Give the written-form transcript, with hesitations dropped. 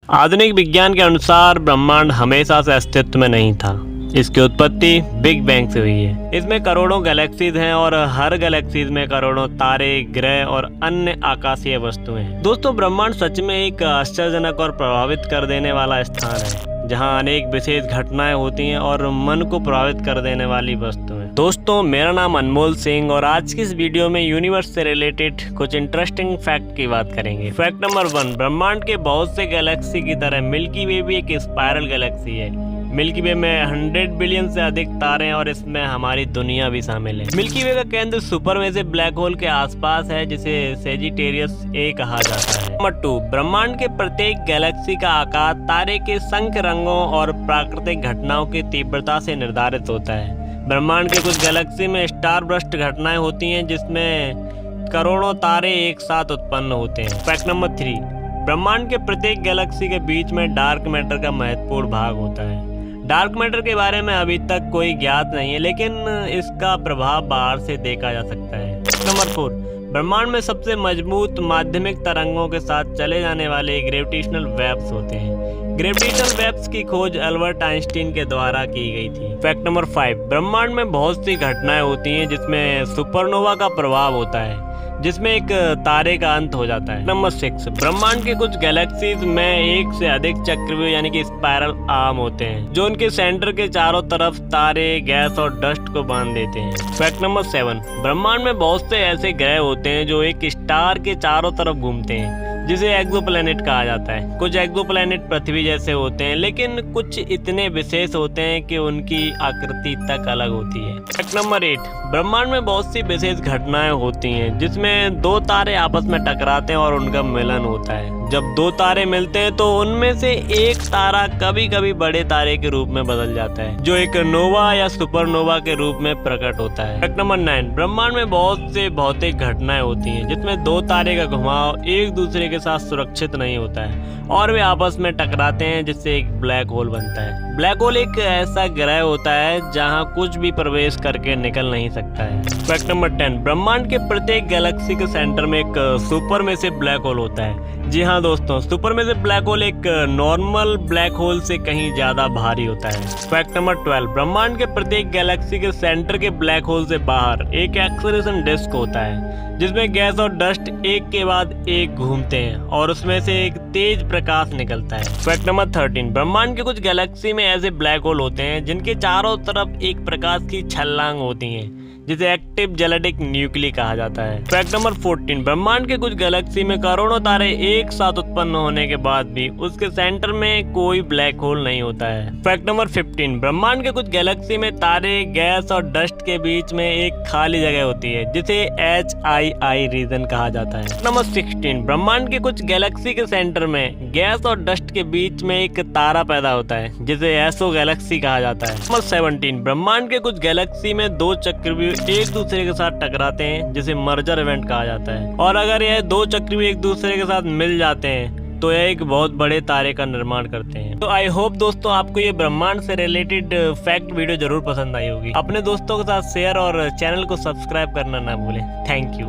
आधुनिक विज्ञान के अनुसार ब्रह्मांड हमेशा से अस्तित्व में नहीं था। इसकी उत्पत्ति बिग बैंग से हुई है। इसमें करोड़ों गैलेक्सीज हैं और हर गैलेक्सीज में करोड़ों तारे, ग्रह और अन्य आकाशीय वस्तुएं हैं। दोस्तों, ब्रह्मांड सच में एक आश्चर्यजनक और प्रभावित कर देने वाला स्थान है, जहां अनेक विशेष घटनाएं होती हैं और मन को प्रभावित कर देने वाली वस्तुएं। दोस्तों, मेरा नाम अनमोल सिंह और आज की इस वीडियो में यूनिवर्स से रिलेटेड कुछ इंटरेस्टिंग फैक्ट की बात करेंगे। फैक्ट नंबर 1, ब्रह्मांड के बहुत से गैलेक्सी की तरह मिल्की वे भी एक स्पाइरल गैलेक्सी है। मिल्की वे में 100 बिलियन से अधिक तारे हैं और इसमें हमारी दुनिया भी शामिल है। मिल्की वे का केंद्र सुपरमेसिव ब्लैक होल के आसपास है, जिसे सेजिटेरियस ए कहा जाता है। नंबर 2, ब्रह्मांड के प्रत्येक गैलेक्सी का आकार तारे के संख्य, रंगों और प्राकृतिक घटनाओं की तीव्रता से निर्धारित होता है। ब्रह्मांड के कुछ गैलेक्सी में स्टार बर्स्ट घटनाएं होती हैं, जिसमें करोड़ों तारे एक साथ उत्पन्न होते हैं। फैक्ट नंबर 3, ब्रह्मांड के प्रत्येक गैलेक्सी के बीच में डार्क मैटर का महत्वपूर्ण भाग होता है। डार्क मैटर के बारे में अभी तक कोई ज्ञात नहीं है, लेकिन इसका प्रभाव बाहर से देखा जा सकता है। नंबर 4, ब्रह्मांड में सबसे मजबूत माध्यमिक तरंगों के साथ चले जाने वाले ग्रेविटेशनल वेव्स होते हैं। ग्रेविटेशनल वेव्स की खोज अल्बर्ट आइंस्टीन के द्वारा की गई थी। फैक्ट नंबर 5, ब्रह्मांड में बहुत सी घटनाएं होती हैं जिसमें सुपरनोवा का प्रभाव होता है, जिसमें एक तारे का अंत हो जाता है। नंबर 6, ब्रह्मांड के कुछ गैलेक्सीज में एक से अधिक चक्रव्यूह यानी कि स्पाइरल आर्म होते हैं, जो उनके सेंटर के चारों तरफ तारे, गैस और डस्ट को बांध देते हैं। फैक्ट नंबर 7, ब्रह्मांड में बहुत से ऐसे ग्रह होते हैं जो एक स्टार के चारों तरफ घूमते हैं, जिसे एक्सोप्लैनेट कहा जाता है। कुछ एक्सोप्लैनेट पृथ्वी जैसे होते हैं, लेकिन कुछ इतने विशेष होते हैं कि उनकी आकृति तक अलग होती है। फैक्ट नंबर 8, ब्रह्मांड में बहुत सी विशेष घटनाएं होती हैं, जिसमें दो तारे आपस में टकराते हैं और उनका मिलन होता है। जब दो तारे मिलते हैं तो उनमें से एक तारा कभी कभी बड़े तारे के रूप में बदल जाता है, जो एक नोवा या सुपरनोवा के रूप में प्रकट होता है। फैक्ट नंबर 9, ब्रह्मांड में बहुत से भौतिक घटनाएं होती हैं, जिसमें दो तारे का घुमाव एक दूसरे के साथ सुरक्षित नहीं होता है और वे आपस में टकराते हैं, जिससे एक ब्लैक होल बनता है। ब्लैक होल एक ऐसा ग्रह होता है जहां कुछ भी प्रवेश करके निकल नहीं सकता है। फैक्ट नंबर 10, ब्रह्मांड के प्रत्येक गैलेक्सी के सेंटर में एक सुपरमेसिव ब्लैक होल होता है। जी हाँ दोस्तों, सुपरमेसिव ब्लैक होल एक नॉर्मल ब्लैक होल से कहीं ज्यादा भारी होता है। फैक्ट नंबर 12, ब्रह्मांड के प्रत्येक गैलेक्सी के सेंटर के ब्लैक होल से बाहर एक एक्सेलरेशन डिस्क होता है, जिसमें गैस और डस्ट एक के बाद एक घूमते हैं और उसमें से एक तेज प्रकाश निकलता है। फैक्ट नंबर 13, ब्रह्मांड के कुछ गैलेक्सी में ऐसे ब्लैक होल होते हैं जिनके चारों तरफ एक प्रकाश की छलांग होती है, जिसे एक्टिव जेलेटिक न्यूक्ली कहा जाता है। फैक्ट नंबर 14, ब्रह्मांड के कुछ गैलेक्सी में करोड़ों तारे एक साथ उत्पन्न होने के बाद भी उसके सेंटर में कोई ब्लैक होल नहीं होता है। फैक्ट नंबर 15, ब्रह्मांड के कुछ गैलेक्सी में तारे, गैस और डस्ट के बीच में एक खाली जगह होती है, जिसे HII रीजन कहा जाता है। नंबर 16, ब्रह्मांड के कुछ गैलेक्सी के सेंटर में गैस और डस्ट के बीच में एक तारा पैदा होता है, जिसे एसओ गैलेक्सी कहा जाता है। नंबर 17, ब्रह्मांड के कुछ गैलेक्सी में दो चक्रव्यूह एक दूसरे के साथ टकराते हैं, जिसे मर्जर इवेंट कहा जाता है, और अगर यह दो चक्रव्यूह एक दूसरे के साथ मिल जाते हैं तो यह एक बहुत बड़े तारे का निर्माण करते हैं। तो आई होप दोस्तों आपको ये ब्रह्मांड से रिलेटेड फैक्ट वीडियो जरूर पसंद आई होगी। अपने दोस्तों के साथ शेयर और चैनल को सब्सक्राइब करना ना भूलें। Thank you.